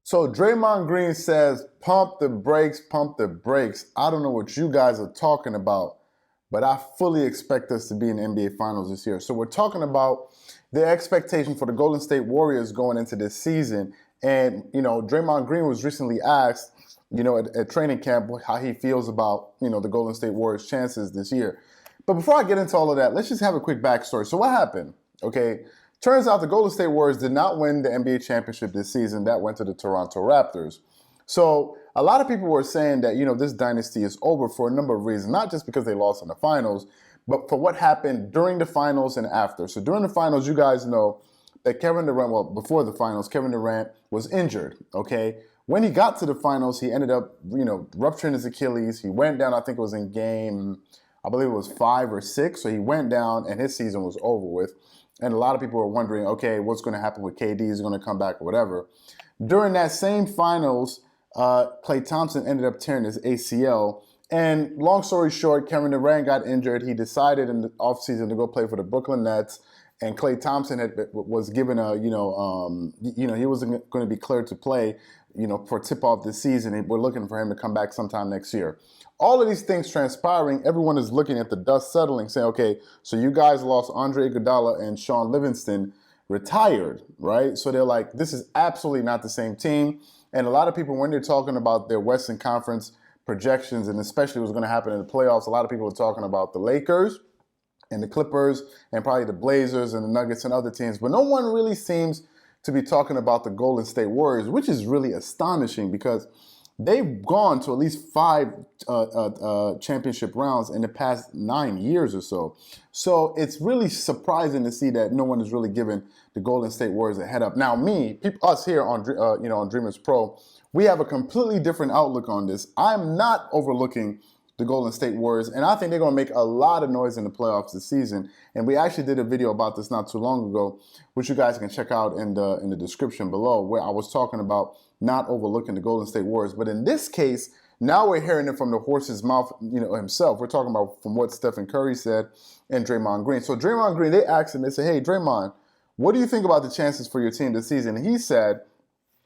So Draymond Green says, pump the brakes, pump the brakes. I don't know what you guys are talking about, but I fully expect us to be in the NBA Finals this year. So we're talking about the expectation for the Golden State Warriors going into this season. And, Draymond Green was recently asked, at training camp, how he feels about, the Golden State Warriors' chances this year. But before I get into all of that, let's just have a quick backstory. So what happened? Okay. Turns out the Golden State Warriors did not win the NBA championship this season. That went to the Toronto Raptors. So a lot of people were saying that, this dynasty is over for a number of reasons, not just because they lost in the finals, but for what happened during the finals and after. So during the finals, you guys know that before the finals, Kevin Durant was injured, okay? When he got to the finals, he ended up, rupturing his Achilles. He went down, I think it was in game, I believe it was 5 or 6. So he went down and his season was over with. And a lot of people were wondering, okay, what's going to happen with KD? Is he going to come back or whatever? During that same finals, Klay Thompson ended up tearing his ACL. And long story short, Kevin Durant got injured. He decided in the offseason to go play for the Brooklyn Nets. And Klay Thompson was given he wasn't going to be cleared to play, for tip-off this season. And we're looking for him to come back sometime next year. All of these things transpiring, everyone is looking at the dust settling, saying, okay, so you guys lost Andre Iguodala and Sean Livingston retired, right? So they're like, this is absolutely not the same team. And a lot of people, when they're talking about their Western Conference projections, and especially what's going to happen in the playoffs, a lot of people are talking about the Lakers and the Clippers and probably the Blazers and the Nuggets and other teams. But no one really seems to be talking about the Golden State Warriors, which is really astonishing because they've gone to at least 5 championship rounds in the past 9 years or so. So it's really surprising to see that no one is really giving the Golden State Warriors a head up. Now, us here on on Dreamers Pro, we have a completely different outlook on this. I'm not overlooking the Golden State Warriors, and I think they're going to make a lot of noise in the playoffs this season. And we actually did a video about this not too long ago, which you guys can check out in the description below, where I was talking about not overlooking the Golden State Warriors. But in this case, now we're hearing it from the horse's mouth, himself. We're talking about from what Stephen Curry said and Draymond Green. So Draymond Green, they asked him, they said, hey, Draymond, what do you think about the chances for your team this season? And he said,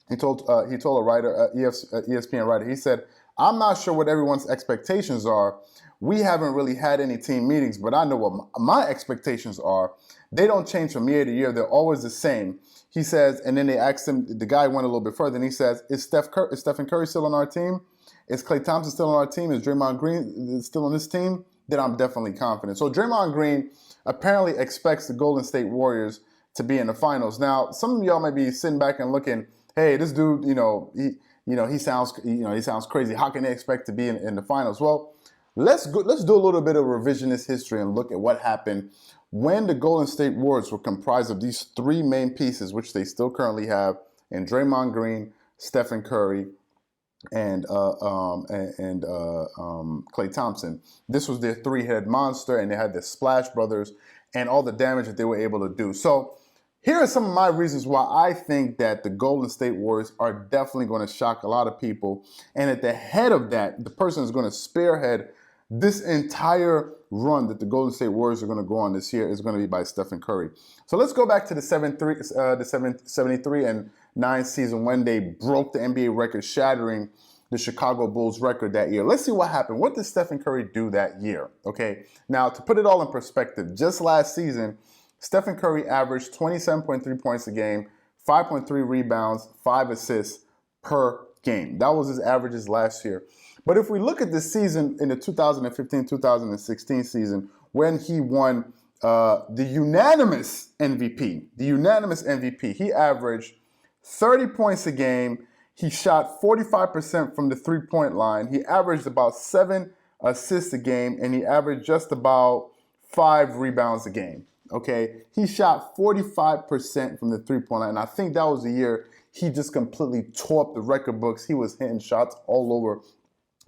he told a writer, ESPN writer, he said, I'm not sure what everyone's expectations are. We haven't really had any team meetings, but I know what my expectations are. They don't change from year to year. They're always the same. He says, and then they asked him, the guy went a little bit further, and he says, is Stephen Curry still on our team? Is Klay Thompson still on our team? Is Draymond Green still on this team? Then I'm definitely confident. So Draymond Green apparently expects the Golden State Warriors to be in the finals. Now, some of y'all might be sitting back and looking, hey, this dude, he sounds crazy. How can they expect to be in the finals? Well, let's do a little bit of revisionist history and look at what happened when the Golden State Warriors were comprised of these 3 main pieces, which they still currently have, in Draymond Green, Stephen Curry, and Klay Thompson. This was their 3-headed monster, and they had the Splash Brothers and all the damage that they were able to do. So here are some of my reasons why I think that the Golden State Warriors are definitely going to shock a lot of people. And at the head of that, the person who's going to spearhead this entire run that the Golden State Warriors are going to go on this year is going to be by Stephen Curry. So let's go back to the 73-9 season when they broke the NBA record, shattering the Chicago Bulls record that year. Let's see what happened. What did Stephen Curry do that year? Okay, now to put it all in perspective, just last season, Stephen Curry averaged 27.3 points a game, 5.3 rebounds, 5 assists per game. That was his averages last year. But if we look at this season in the 2015-2016 season, when he won the unanimous MVP, he averaged 30 points a game. He shot 45% from the three-point line. He averaged about 7 assists a game, and he averaged just about 5 rebounds a game. Okay, he shot 45% from the three-point line. And I think that was the year he just completely tore up the record books. He was hitting shots all over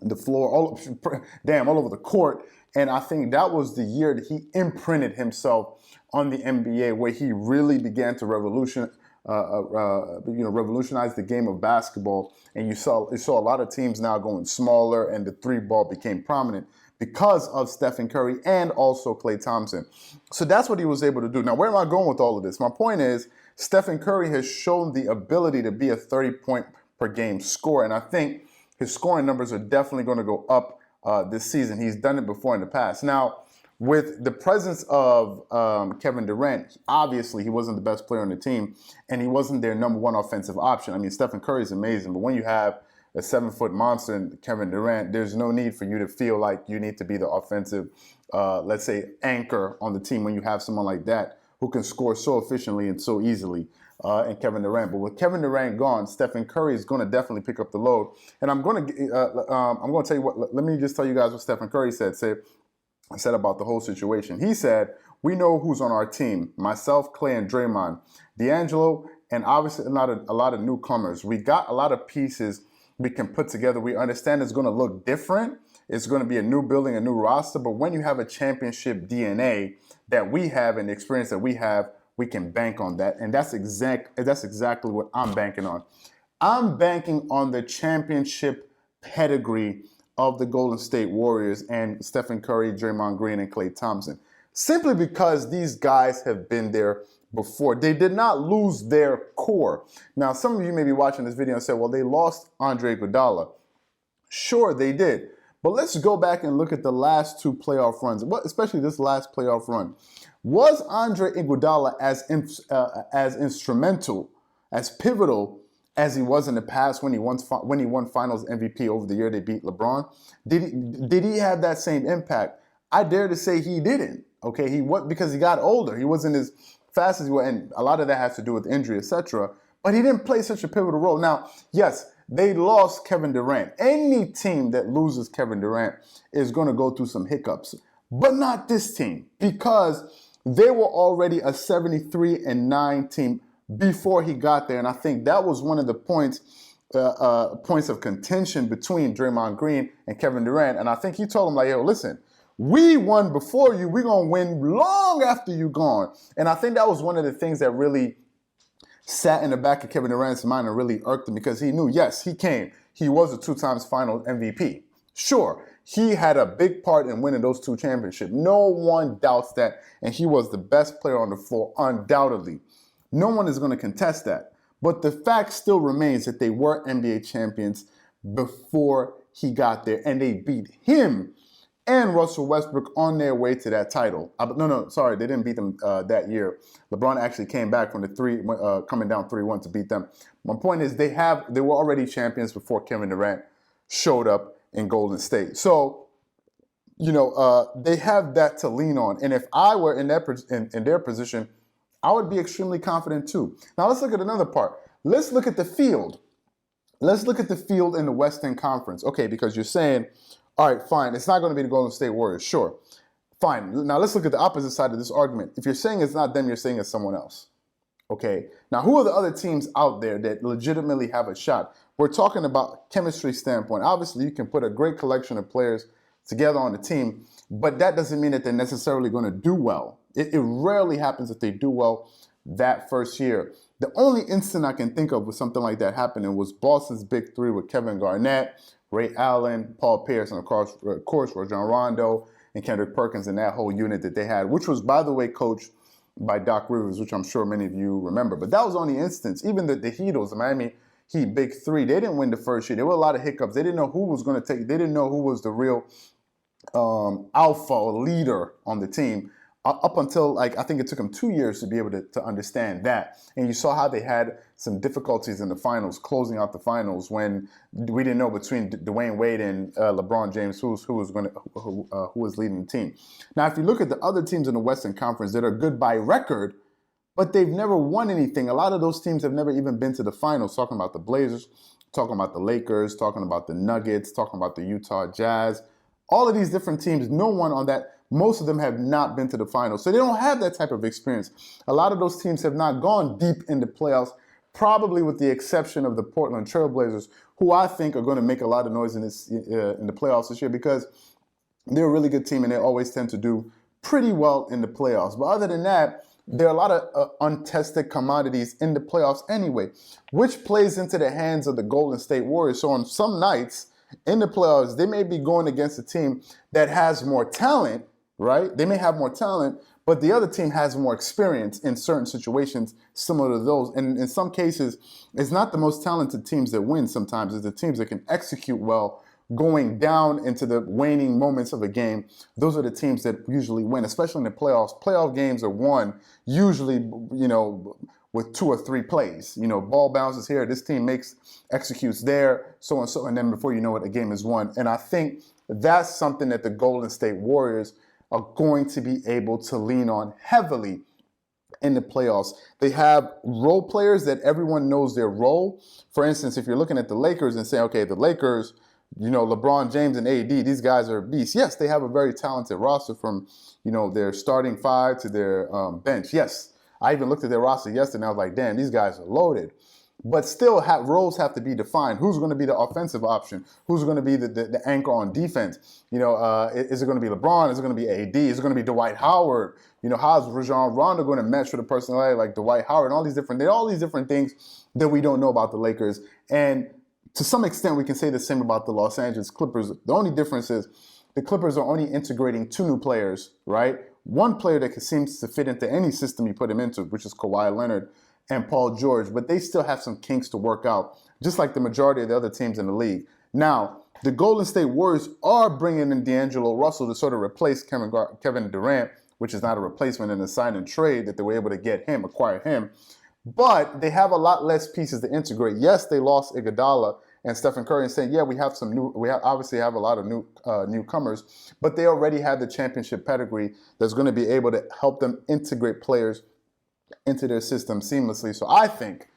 the floor, all over the court. And I think that was the year that he imprinted himself on the NBA, where he really began to revolutionize the game of basketball. And you saw a lot of teams now going smaller, and the 3-ball became prominent because of Stephen Curry and also Klay Thompson. So that's what he was able to do. Now, where am I going with all of this? My point is, Stephen Curry has shown the ability to be a 30-point per game score. And I think his scoring numbers are definitely going to go up this season. He's done it before in the past. Now, with the presence of Kevin Durant, obviously he wasn't the best player on the team, and he wasn't their number one offensive option. I mean, Stephen Curry is amazing, but when you have a 7-foot monster in Kevin Durant, there's no need for you to feel like you need to be the offensive, let's say, anchor on the team when you have someone like that who can score so efficiently and so easily in Kevin Durant. But with Kevin Durant gone, Stephen Curry is going to definitely pick up the load. And I'm going to tell you what. Let me just tell you guys what Stephen Curry said about the whole situation. He said, "We know who's on our team. Myself, Clay, and Draymond, D'Angelo, and obviously a lot of newcomers. We got a lot of pieces we can put together. We understand it's going to look different. It's going to be a new building, a new roster. But when you have a championship DNA that we have and the experience that we have, we can bank on that." And that's exactly what I'm banking on. I'm banking on the championship pedigree of the Golden State Warriors and Stephen Curry, Draymond Green, and Klay Thompson. Simply because these guys have been there before. They did not lose their core. Now, some of you may be watching this video and say, well, they lost Andre Iguodala. Sure, they did. But let's go back and look at the last two playoff runs, especially this last playoff run. Was Andre Iguodala as instrumental, as pivotal as he was in the past when he won Finals MVP over the year they beat LeBron? Did he have that same impact? I dare to say he didn't. Okay, because he got older. He wasn't as fast as he was, and a lot of that has to do with injury, etc. But he didn't play such a pivotal role. Now, yes, they lost Kevin Durant. Any team that loses Kevin Durant is going to go through some hiccups, but not this team, because they were already a 73-9 team before he got there. And I think that was one of the points of contention between Draymond Green and Kevin Durant. And I think he told him, like, yo, listen, we won before you. We're going to win long after you're gone. And I think that was one of the things that really sat in the back of Kevin Durant's mind and really irked him, because he knew, yes, he came. He was a 2-time final MVP. Sure, he had a big part in winning those 2 championships. No one doubts that. And he was the best player on the floor, undoubtedly. No one is going to contest that. But the fact still remains that they were NBA champions before he got there, and they beat him and Russell Westbrook on their way to that title. They didn't beat them that year. LeBron actually came back from the coming down 3-1 to beat them. My point is they were already champions before Kevin Durant showed up in Golden State. So, they have that to lean on. And if I were in their position, I would be extremely confident too. Now let's look at another part. Let's look at the field. Let's look at the field in the Western Conference. Okay, because you're saying, all right, fine, it's not going to be the Golden State Warriors. Sure, fine. Now let's look at the opposite side of this argument. If you're saying it's not them, you're saying it's someone else. Okay, now who are the other teams out there that legitimately have a shot? We're talking about chemistry standpoint. Obviously, you can put a great collection of players together on the team, but that doesn't mean that they're necessarily going to do well. It rarely happens that they do well that first year. The only instant I can think of with something like that happening was Boston's Big Three with Kevin Garnett, Ray Allen, Paul Pierce, and of course Rajon Rondo and Kendrick Perkins, and that whole unit that they had, which was, by the way, coached by Doc Rivers, which I'm sure many of you remember. But that was only instance. Even the Heatles, the Miami Heat Big Three, they didn't win the first year. There were a lot of hiccups. They didn't know who was going to take. They didn't know who was the real alpha or leader on the team. Up until, I think it took them 2 years to be able to understand that. And you saw how they had some difficulties in the finals, closing out the finals, when we didn't know between Dwayne Wade and LeBron James who was leading the team. Now, if you look at the other teams in the Western Conference that are good by record, but they've never won anything. A lot of those teams have never even been to the finals, talking about the Blazers, talking about the Lakers, talking about the Nuggets, talking about the Utah Jazz. All of these different teams, no one on that. Most of them have not been to the finals, so they don't have that type of experience. A lot of those teams have not gone deep in the playoffs, probably with the exception of the Portland Trail Blazers, who I think are going to make a lot of noise in the playoffs this year, because they're a really good team and they always tend to do pretty well in the playoffs. But other than that, there are a lot of untested commodities in the playoffs anyway, which plays into the hands of the Golden State Warriors. So on some nights in the playoffs, they may be going against a team that has more talent, right? They may have more talent, but the other team has more experience in certain situations similar to those. And in some cases, it's not the most talented teams that win sometimes. It's the teams that can execute well going down into the waning moments of a game. Those are the teams that usually win, especially in the playoffs. Playoff games are won usually, with 2 or 3 plays. Ball bounces here, this team executes there, so and so, and then before you know it, a game is won. And I think that's something that the Golden State Warriors are going to be able to lean on heavily in the playoffs. They have role players that everyone knows their role. For instance, if you're looking at the Lakers and saying, okay, the Lakers, LeBron James and AD, these guys are beasts. Yes, they have a very talented roster from, their starting 5 to their bench. Yes, I even looked at their roster yesterday and I was like, damn, these guys are loaded. But still, roles have to be defined. Who's going to be the offensive option? Who's going to be the anchor on defense? Is it going to be LeBron? Is it going to be AD? Is it going to be Dwight Howard? How's Rajon Rondo going to match with a personality like Dwight Howard? And all these different things that we don't know about the Lakers. And to some extent, we can say the same about the Los Angeles Clippers. The only difference is the Clippers are only integrating 2 new players, right? One player that seems to fit into any system you put him into, which is Kawhi Leonard and Paul George, but they still have some kinks to work out, just like the majority of the other teams in the league. Now, the Golden State Warriors are bringing in D'Angelo Russell to sort of replace Kevin Durant, which is not a replacement in a sign and trade that they were able to acquire him. But they have a lot less pieces to integrate. Yes, they lost Iguodala and Stephen Curry, and saying, yeah, we obviously have a lot of newcomers, but they already have the championship pedigree that's going to be able to help them integrate players into their system seamlessly. So I think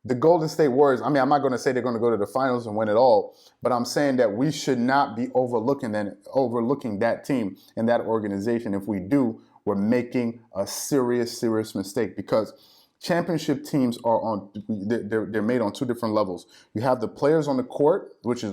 the Golden State Warriors, I'm not going to say they're going to go to the finals and win it all, but I'm saying that we should not be overlooking that team and that organization. If we do, we're making a serious mistake, because championship teams they're made on 2 different levels. You have the players on the court, which is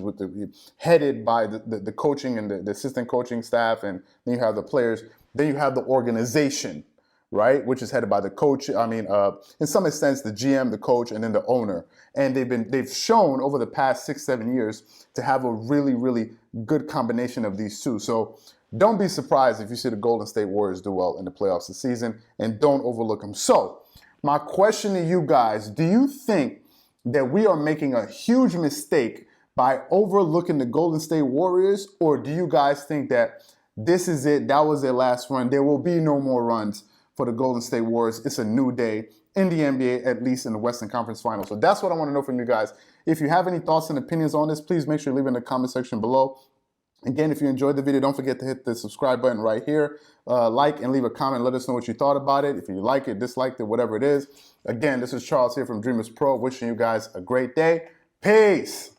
headed by the coaching and the assistant coaching staff, and then you have the players. Then you have the organization, right, which is headed by the coach. In some extent, the GM, the coach, and then the owner. And they've shown over the past 6-7 years to have a really good combination of these 2. So don't be surprised if you see the Golden State Warriors do well in the playoffs this season, and don't overlook them. So my question to you guys, do you think that we are making a huge mistake by overlooking the Golden State Warriors, or do you guys think that this is it, that was their last run, there will be no more runs for the Golden State Warriors? It's a new day in the NBA, at least in the Western Conference Finals. So that's what I want to know from you guys. If you have any thoughts and opinions on this, please make sure you leave it in the comment section below. Again, if you enjoyed the video, don't forget to hit the subscribe button right here. Like and leave a comment. Let us know what you thought about it. If you like it, disliked it, whatever it is. Again, this is Charles here from DreamersPro, wishing you guys a great day. Peace.